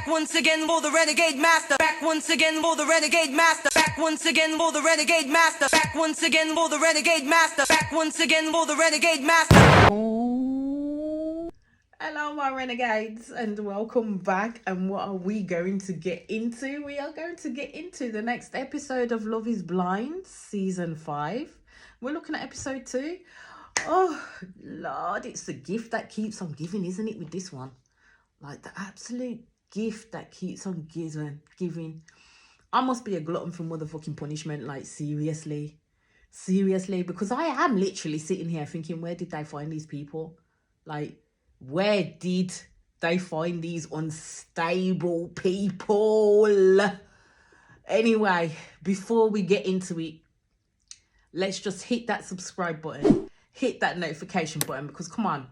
Back once again for the renegade master. Back once again for the renegade master. Back once again for the renegade master. Back once again for the renegade master. Back once again for the renegade master. Hello my renegades and welcome back. And what are we going to get into? We are going to get into the next episode of Love is Blind season 5. We're looking at episode 2. Oh Lord, it's the gift that keeps on giving, isn't it, with this one? Like the absolute gift that keeps on giving. I must be a glutton for motherfucking punishment, like seriously, because I am literally sitting here thinking, where did they find these people? Like, where did they find these unstable people? Anyway, before we get into it, let's just hit that subscribe button, hit that notification button, because come on,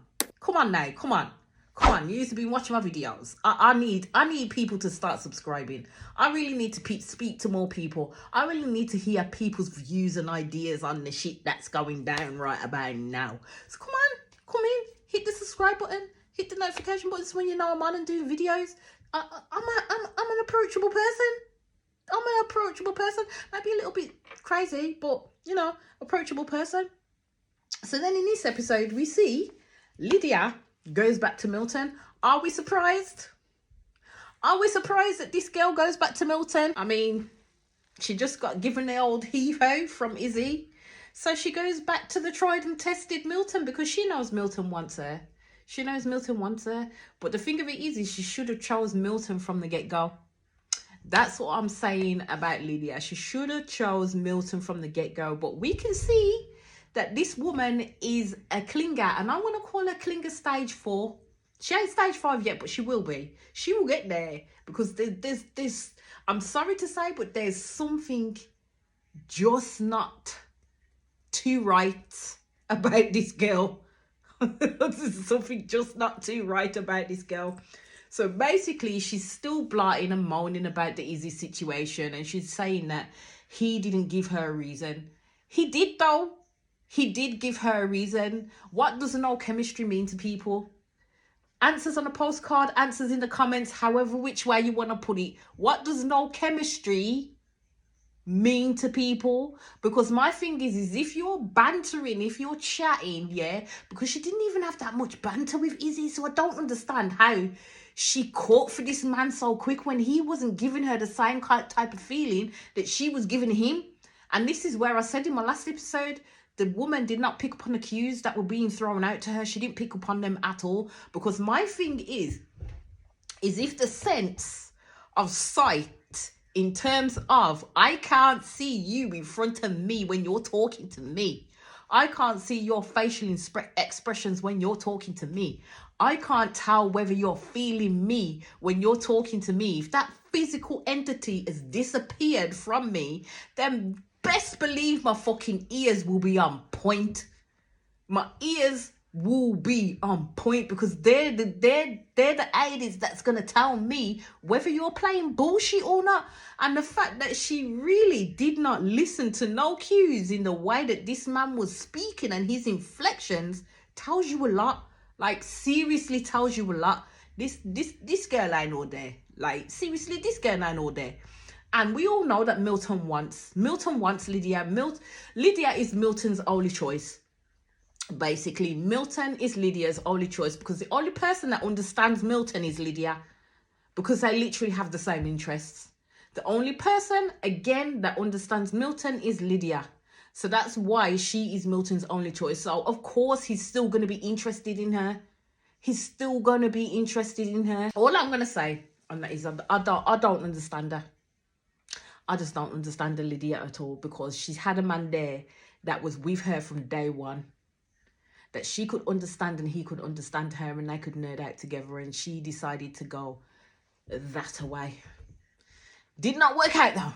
you used to be watching my videos. I need people to start subscribing. I really need to speak to more people. I really need to hear people's views and ideas on the shit that's going down right about now. So come in, hit the subscribe button, hit the notification button so when you know I'm on and doing videos. I'm an approachable person. Maybe a little bit crazy, but you know, approachable person. So then in this episode we see Lydia goes back to Milton. Are we surprised? That this girl goes back to Milton? I mean, she just got given the old heave-ho from Izzy. So she goes back to the tried and tested Milton because she knows Milton wants her. But the thing of it is she should have chose Milton from the get-go. That's what I'm saying about Lydia. She should have chose Milton from the get-go. But we can see that this woman is a clinger, and I want to call her clinger stage 4. She ain't stage 5 yet, but she will be. She will get there because there's I'm sorry to say, but there's something just not too right about this girl. There's something just not too right about this girl. So basically, she's still blarting and moaning about the Izzy situation, and she's saying that he didn't give her a reason. He did, though. He did give her a reason. What does no chemistry mean to people? Answers on a postcard, answers in the comments, however which way you want to put it. What does no chemistry mean to people? Because my thing is if you're bantering, if you're chatting, yeah, because she didn't even have that much banter with Izzy, so I don't understand how she caught for this man so quick when he wasn't giving her the same type of feeling that she was giving him. And this is where I said in my last episode, the woman did not pick up on the cues that were being thrown out to her. She didn't pick up on them at all. Because my thing is if the sense of sight in terms of, I can't see you in front of me when you're talking to me. I can't see your facial expressions when you're talking to me. I can't tell whether you're feeling me when you're talking to me. If that physical entity has disappeared from me, then best believe my fucking ears will be on point. My ears will be on point because they're the aides that's gonna tell me whether you're playing bullshit or not. And the fact that she really did not listen to no cues in the way that this man was speaking and his inflections tells you a lot. Like, seriously tells you a lot. This girl ain't all there. Like, seriously, this girl ain't all there. And we all know that Milton wants Lydia. Lydia is Milton's only choice. Basically, Milton is Lydia's only choice because the only person that understands Milton is Lydia, because they literally have the same interests. The only person, again, that understands Milton is Lydia. So that's why she is Milton's only choice. So, of course, he's still going to be interested in her. All I'm going to say on that is I don't understand her. I just don't understand the Lydia at all, because she's had a man there that was with her from day one, that she could understand and he could understand her, and they could nerd out together, and she decided to go that away. Did not work out though.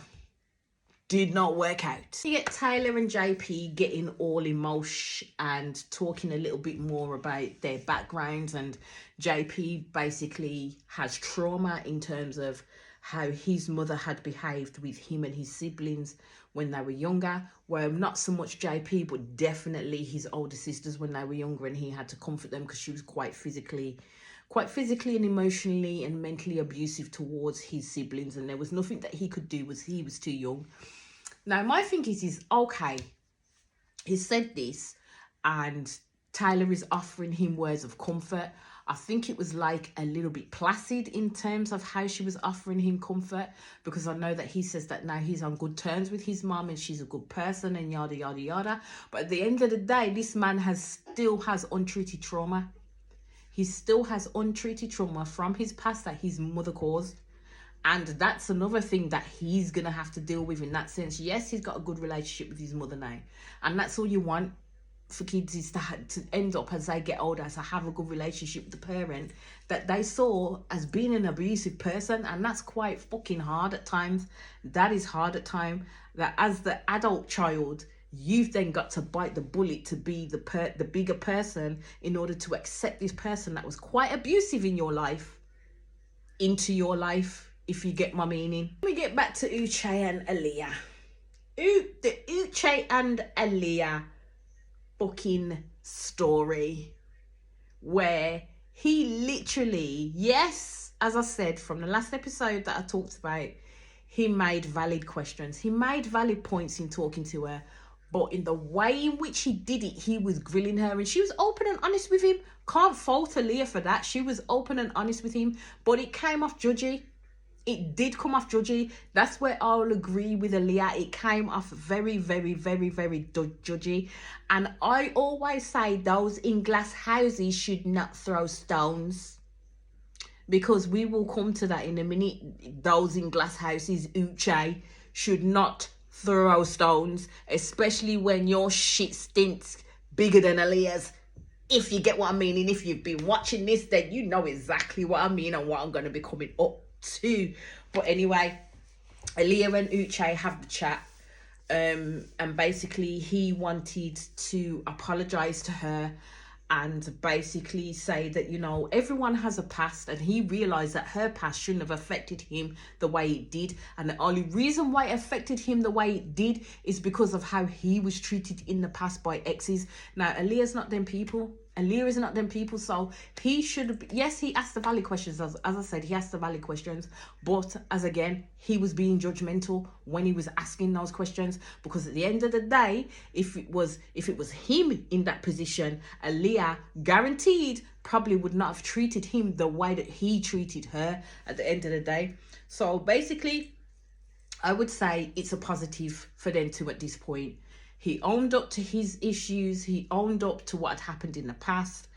You get Taylor and JP getting all emotion and talking a little bit more about their backgrounds, and JP basically has trauma in terms of how his mother had behaved with him and his siblings when they were younger. Well, not so much JP, but definitely his older sisters when they were younger, and he had to comfort them because she was quite physically quite physically and emotionally and mentally abusive towards his siblings, and there was nothing that he could do, was he was too young. Now my thing is okay, he said this, and Tyler is offering him words of comfort. I think it was like a little bit placid in terms of how she was offering him comfort, because I know that he says that now he's on good terms with his mom and she's a good person and yada yada yada. But at the end of the day, this man still has untreated trauma. He still has untreated trauma from his past that his mother caused. And that's another thing that he's going to have to deal with in that sense. Yes, he's got a good relationship with his mother now. And that's all you want for kids, is to end up as they get older, to have a good relationship with the parent that they saw as being an abusive person. And that's quite fucking hard at times. That is hard at times. That as the adult child, you've then got to bite the bullet to be the bigger person in order to accept this person that was quite abusive in your life into your life, if you get my meaning. Let me get back to Uche and Aaliyah. The Uche and Aaliyah fucking story, where he literally, yes, as I said from the last episode that I talked about, he made valid questions. He made valid points in talking to her. But in the way in which he did it, he was grilling her, and she was open and honest with him. Can't fault Aaliyah for that. She was open and honest with him, but it came off judgy. It did come off judgy. That's where I'll agree with Aaliyah. It came off very, very, very, very judgy. And I always say those in glass houses should not throw stones, because we will come to that in a minute. Those in glass houses, Uche, should not throw stones, especially when your shit stinks bigger than Aaliyah's. If you get what I mean, and if you've been watching this, then you know exactly what I mean and what I'm going to be coming up to. But anyway, Aaliyah and Uche have the chat, and basically he wanted to apologize to her and basically say that, you know, everyone has a past, and he realized that her past shouldn't have affected him the way it did, and the only reason why it affected him the way it did is because of how he was treated in the past by exes. Now Aaliyah's not them people. Aaliyah is not them people, so he should, yes, he asked the valid questions, as I said, he asked the valid questions, but as again, he was being judgmental when he was asking those questions, because at the end of the day, if it was him in that position, Aaliyah guaranteed probably would not have treated him the way that he treated her at the end of the day. So basically, I would say it's a positive for them two at this point. He owned up to his issues. He owned up to what had happened in the past.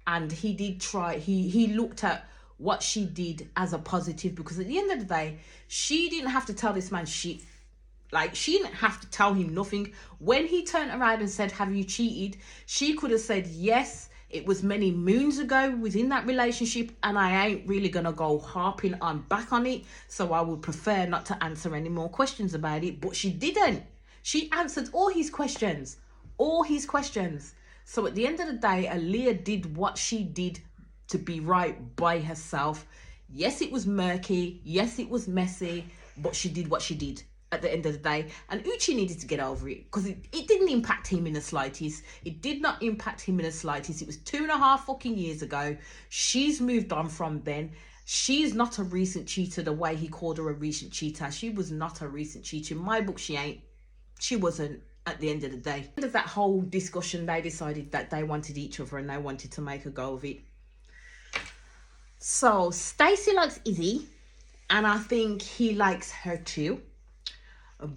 And he did try, he looked at what she did as a positive, because at the end of the day, she didn't have to tell this man shit. Like, she didn't have to tell him nothing. When he turned around and said, have you cheated? She could have said, yes, it was many moons ago within that relationship, and I ain't really going to go harping on back on it. So I would prefer not to answer any more questions about it. But she didn't. She answered all his questions. So at the end of the day, Aaliyah did what she did to be right by herself. Yes, it was murky. Yes, it was messy. But she did what she did at the end of the day. And Uche needed to get over it, because it didn't impact him in the slightest. It did not impact him in the slightest. It was 2.5 fucking years ago. She's moved on from then. She's not a recent cheater the way he called her a recent cheater. She was not a recent cheater. In my book, she ain't. She wasn't at the end of the day. End of that whole discussion, they decided that they wanted each other and they wanted to make a go of it. So Stacey likes Izzy, and I think he likes her too.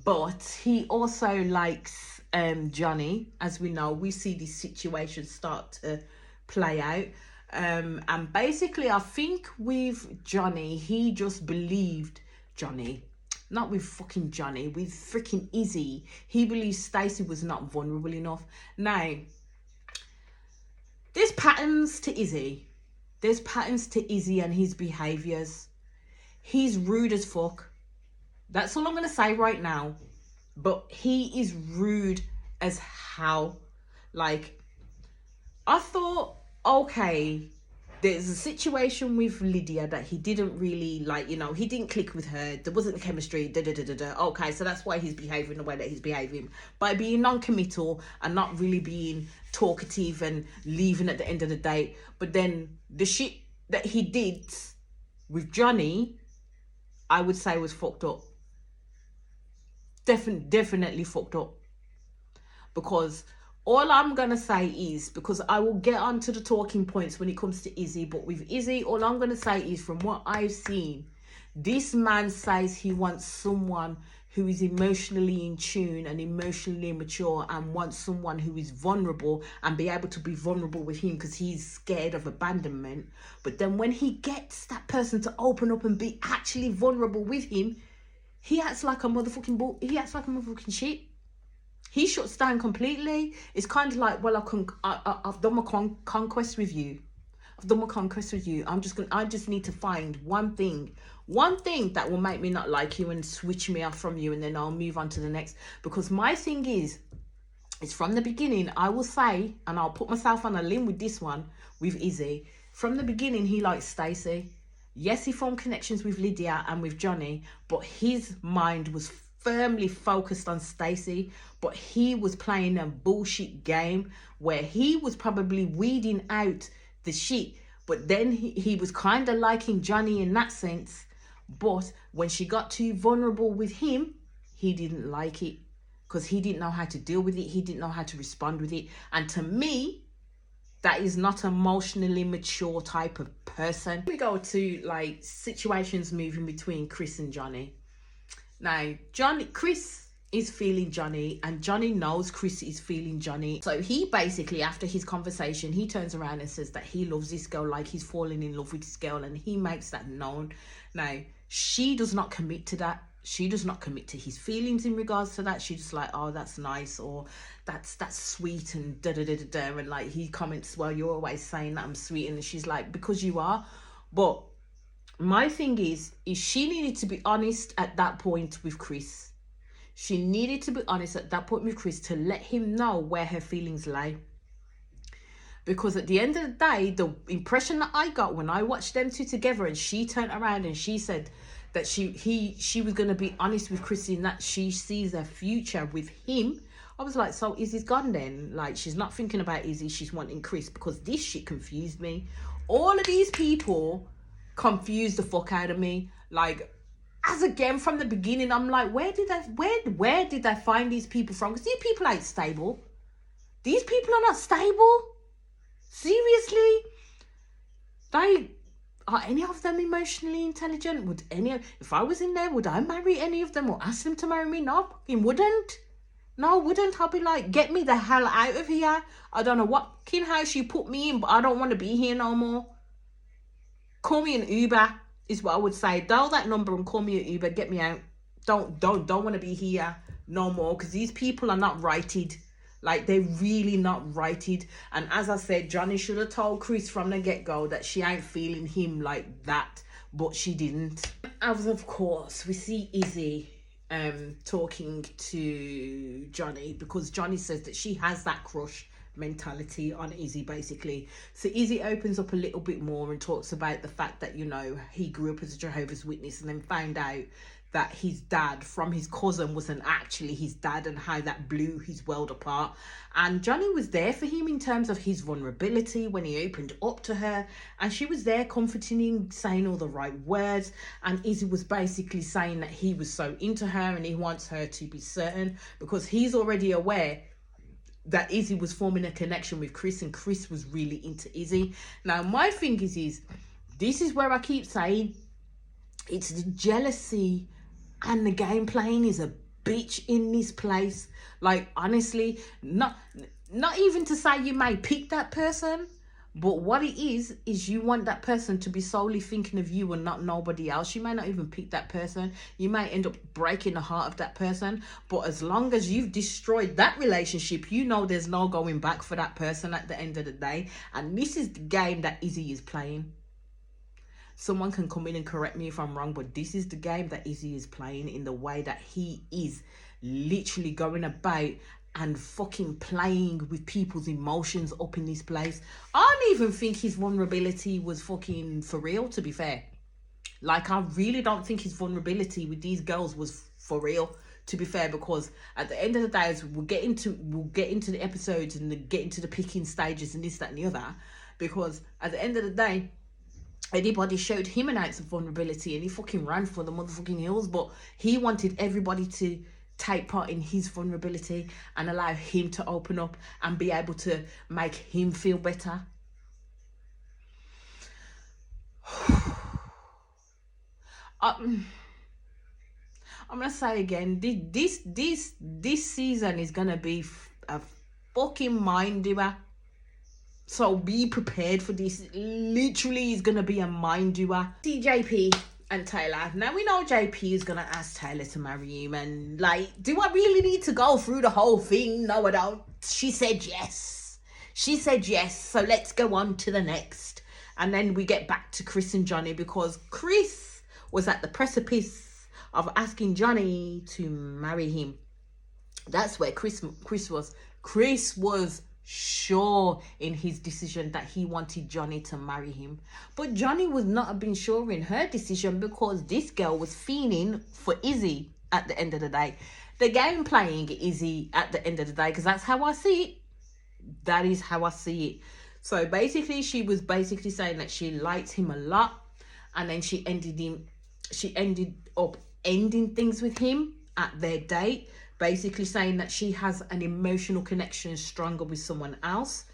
But he also likes Johnny. As we know, we see this situation start to play out. And basically, I think with Johnny, he just believed Johnny. Not with fucking Johnny, with freaking Izzy. He believes Stacey was not vulnerable enough. Now, there's patterns to Izzy. There's patterns to Izzy and his behaviours. He's rude as fuck. That's all I'm going to say right now. But he is rude as hell. Like, I thought, okay, there's a situation with Lydia that he didn't really like, you know, he didn't click with her. There wasn't chemistry, Okay, so that's why he's behaving the way that he's behaving. By being non-committal and not really being talkative and leaving at the end of the day. But then the shit that he did with Johnny, I would say was fucked up. Definitely fucked up. Because all I'm gonna say is, because I will get onto the talking points when it comes to Izzy, but with Izzy, all I'm gonna say is, from what I've seen, this man says he wants someone who is emotionally in tune and emotionally mature, and wants someone who is vulnerable and be able to be vulnerable with him because he's scared of abandonment. But then when he gets that person to open up and be actually vulnerable with him, he acts like a motherfucking bull. He acts like a motherfucking shit. He shuts down completely. It's kind of like, well, I've done my conquest with you. I've done my conquest with you. I just need to find one thing that will make me not like you and switch me off from you, and then I'll move on to the next. Because my thing is from the beginning, I will say, and I'll put myself on a limb with this one, with Izzy. From the beginning, he likes Stacey. Yes, he formed connections with Lydia and with Johnny, but his mind was firmly focused on Stacey. But he was playing a bullshit game where he was probably weeding out the shit, but then he was kind of liking Johnny in that sense. But when she got too vulnerable with him, he didn't like it, because he didn't know how to deal with it. He didn't know how to respond with it. And to me, that is not emotionally mature type of person. We go to like situations moving between Chris and Johnny. Now, Chris is feeling Johnny, and Johnny knows Chris is feeling Johnny. So he basically, after his conversation, he turns around and says that he loves this girl, like he's falling in love with this girl, and he makes that known. Now, she does not commit to that. She does not commit to his feelings in regards to that. She's just like, oh, that's nice, or that's sweet, and da-da-da-da-da. And like, he comments, well, you're always saying that I'm sweet. And she's like, because you are. But my thing is she needed to be honest at that point with Chris. She needed to be honest at that point with Chris to let him know where her feelings lay. Because at the end of the day, the impression that I got when I watched them two together, and she turned around and she said that she was going to be honest with Chris in that she sees a future with him, I was like, so Izzy's gone then? Like, she's not thinking about Izzy, she's wanting Chris. Because this shit confused me. All of these people confused the fuck out of me. Like, as again, from the beginning, I'm like, where did I find these people from? Because these people ain't stable. These people are not stable. Seriously? Are any of them emotionally intelligent? If I was in there, would I marry any of them or ask them to marry me? No, fucking wouldn't. No, wouldn't. I'll be like, get me the hell out of here. I don't know what fucking house you put me in, but I don't want to be here no more. Call me an Uber is what I would say. Dial that number and call me an Uber. Get me out. Don't want to be here no more, because these people are not righted. Like, they're really not righted. And as I said, Johnny should have told Chris from the get-go that she ain't feeling him like that, but she didn't. As of course, we see Izzy talking to Johnny, because Johnny says that she has that crush mentality on Izzy, basically. So Izzy opens up a little bit more and talks about the fact that, you know, he grew up as a Jehovah's Witness and then found out that his dad from his cousin wasn't actually his dad, and how that blew his world apart. And Johnny was there for him in terms of his vulnerability when he opened up to her, and she was there comforting him, saying all the right words. And Izzy was basically saying that he was so into her and he wants her to be certain, because he's already aware that Izzy was forming a connection with Chris, and Chris was really into Izzy. Now, my thing is this is where I keep saying it's the jealousy and the game playing is a bitch in this place. Like, honestly, not even to say you may pick that person, but what it is you want that person to be solely thinking of you and not nobody else. You may not even pick that person. You may end up breaking the heart of that person. But as long as you've destroyed that relationship, you know there's no going back for that person at the end of the day. And this is the game that Izzy is playing. Someone can come in and correct me if I'm wrong, but this is the game that Izzy is playing, in the way that he is literally going about and fucking playing with people's emotions up in this place. I don't even think his vulnerability was fucking for real, to be fair. Like, I really don't think his vulnerability with these girls was for real, to be fair, because at the end of the day, as we'll get into the episodes and get into the picking stages and this, that and the other, because at the end of the day, anybody showed him an ounce of vulnerability, and he fucking ran for the motherfucking hills. But he wanted everybody to take part in his vulnerability and allow him to open up and be able to make him feel better. I'm gonna say again, this season is gonna be a fucking mind doer. So be prepared for this. Literally is gonna be a mind doer. See JP and Taylor. Now we know JP is gonna ask Taylor to marry him, and like, do I really need to go through the whole thing? No, I don't. She said yes. She said yes. So let's go on to the next. And then we get back to Chris and Johnny, because Chris was at the precipice of asking Johnny to marry him. That's where Chris was. Chris was sure in his decision that he wanted Johnny to marry him. But Johnny was not been sure in her decision, because this girl was fiending for Izzy at the end of the day. The game playing Izzy at the end of the day, because that's how I see it. That is how I see it. So basically, she was basically saying that she liked him a lot, and then she ended up ending things with him at their date, basically saying that she has an emotional connection stronger with someone else.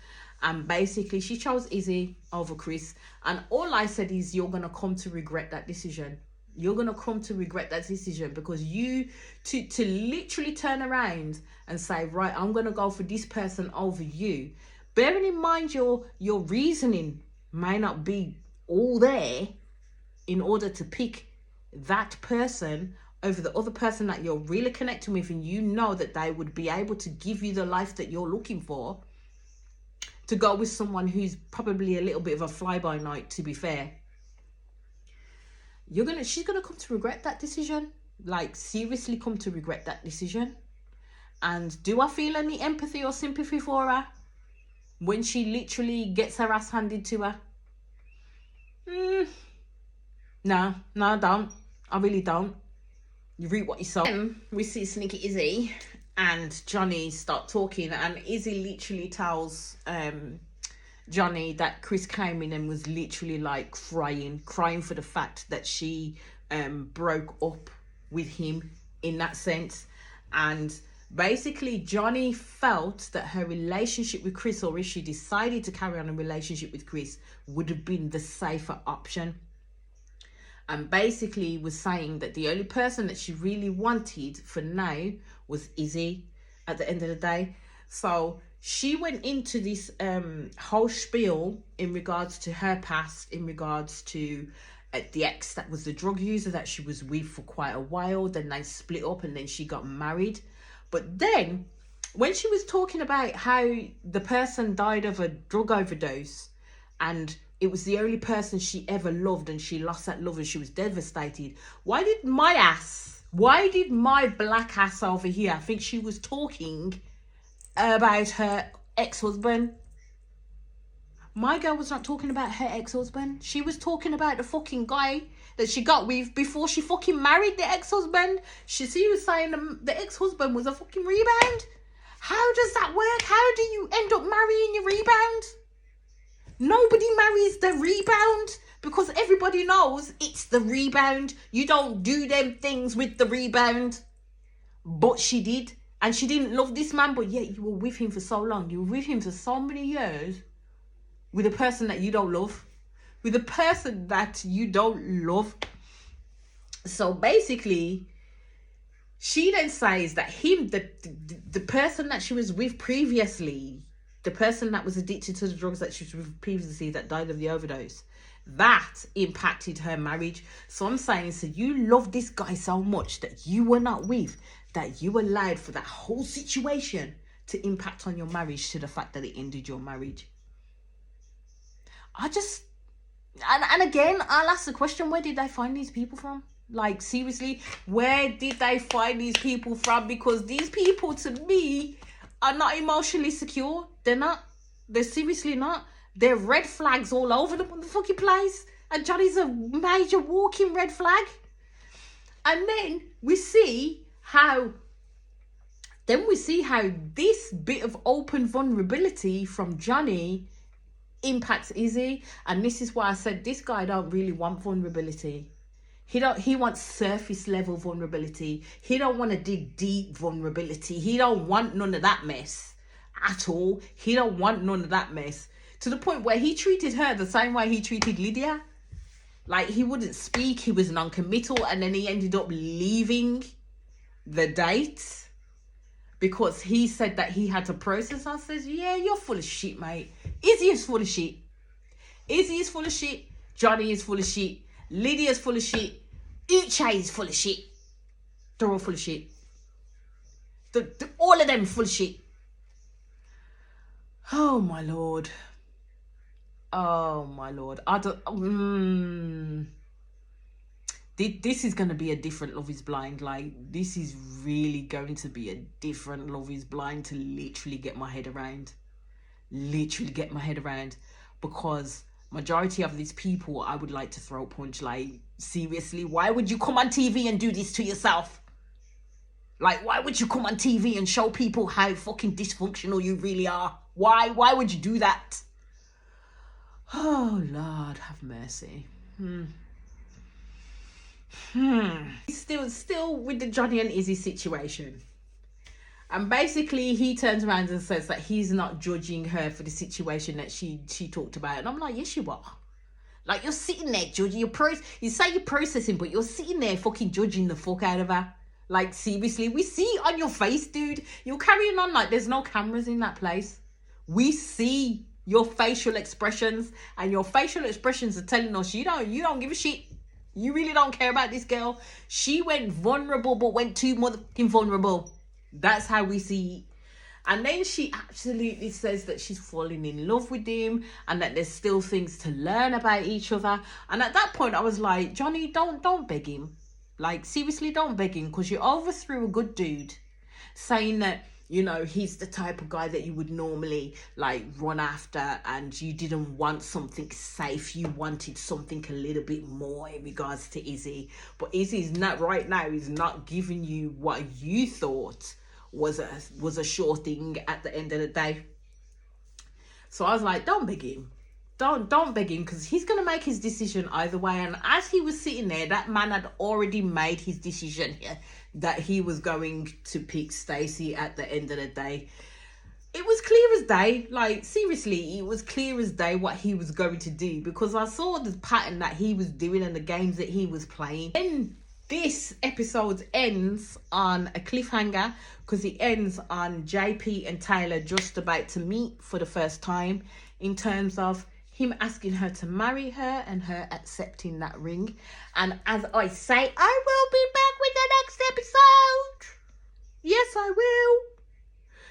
And basically she chose Izzy over Chris. And all I said is, you're going to come to regret that decision. You're going to come to regret that decision, because you to literally turn around and say, right, I'm going to go for this person over you. Bearing in mind your reasoning may not be all there in order to pick that person over the other person that you're really connecting with, and you know that they would be able to give you the life that you're looking for, to go with someone who's probably a little bit of a fly-by-night, to be fair. She's gonna come to regret that decision. Like, seriously come to regret that decision. And do I feel any empathy or sympathy for her when she literally gets her ass handed to her? No, I don't. I really don't. You read what you saw. Then we see Sneaky Izzy and Johnny start talking, and Izzy literally tells Johnny that Chris came in and was literally like crying for the fact that she broke up with him in that sense. And basically Johnny felt that her relationship with Chris, or if she decided to carry on a relationship with Chris, would have been the safer option. And basically was saying that the only person that she really wanted for now was Izzy at the end of the day. So she went into this whole spiel in regards to her past, in regards to the ex that was the drug user that she was with for quite a while. Then they split up, and then she got married. But then when she was talking about how the person died of a drug overdose, and it was the only person she ever loved, and she lost that love and she was devastated. Why did my black ass over here think she was talking about her ex-husband? My girl was not talking about her ex-husband. She was talking about the fucking guy that she got with before she fucking married the ex-husband. She was saying the ex-husband was a fucking rebound. How does that work? How do you end up marrying your rebound? Nobody marries the rebound, because everybody knows it's the rebound. You don't do them things with the rebound. But she did. And she didn't love this man, but yet you were with him for so long. You were with him for so many years with a person that you don't love. With a person that you don't love. So basically, she then says that the person that she was with previously, the person that was addicted to the drugs that she was with previously, that died of the overdose, that impacted her marriage. So I'm saying, so you love this guy so much that you were not with, that you allowed for that whole situation to impact on your marriage, to the fact that it ended your marriage. And again, I'll ask the question, where did they find these people from? Like, seriously, where did they find these people from? Because these people, to me, are not emotionally secure. They're not. They're seriously not. There are red flags all over the motherfucking place. And Johnny's a major walking red flag. And then we see how this bit of open vulnerability from Johnny impacts Izzy. And this is why I said this guy don't really want vulnerability. He wants surface level vulnerability. He don't want to dig deep vulnerability. He don't want none of that mess at all. He don't want none of that mess. To the point where he treated her the same way he treated Lydia. Like, he wouldn't speak, he was non-committal, and then he ended up leaving the date because he said that he had to process. I says, yeah, you're full of shit, mate. Izzy is full of shit. Izzy is full of shit. Johnny is full of shit. Lydia's full of shit. Uche is full of shit. They're all full of shit. All of them full of shit. Oh, my Lord. Oh, my Lord. I don't... This is going to be a different Love is Blind. Like, this is really going to be a different Love is Blind to literally get my head around. Literally get my head around. Because majority of these people, I would like to throat punch. Like, seriously, why would you come on TV and do this to yourself? Like, why would you come on TV and show people how fucking dysfunctional you really are? Why would you do that? Oh, Lord, have mercy. Still with the Johnny and Izzy situation. And basically, he turns around and says that he's not judging her for the situation that she talked about. And I'm like, yes, you are. Like, you're sitting there judging. You say you're processing, but you're sitting there fucking judging the fuck out of her. Like, seriously, we see it on your face, dude. You're carrying on like there's no cameras in that place. We see your facial expressions, and your facial expressions are telling us you don't give a shit. You really don't care about this girl. She went vulnerable, but went too motherfucking vulnerable. That's how we see it. And then she absolutely says that she's falling in love with him and that there's still things to learn about each other. And at that point, I was like, Johnny, don't beg him. Like, seriously, don't beg him, because you overthrew a good dude saying that, you know, he's the type of guy that you would normally, like, run after, and you didn't want something safe. You wanted something a little bit more in regards to Izzy. But Izzy's not, right now, is not giving you what you thought was a sure thing at the end of the day. So I was like, don't beg him. Don't beg him, because he's going to make his decision either way. And as he was sitting there, that man had already made his decision here that he was going to pick Stacey at the end of the day. It was clear as day. Like, seriously, it was clear as day what he was going to do, because I saw the pattern that he was doing and the games that he was playing. And this episode ends on a cliffhanger, because it ends on JP and Taylor just about to meet for the first time, in terms of him asking her to marry her and her accepting that ring. And as I say, I will be back with the next episode. Yes, I will.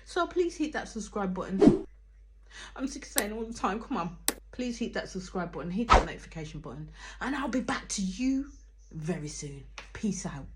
So please hit that subscribe button. I'm sick of saying all the time. Come on. Please hit that subscribe button. Hit that notification button. And I'll be back to you very soon. Peace out.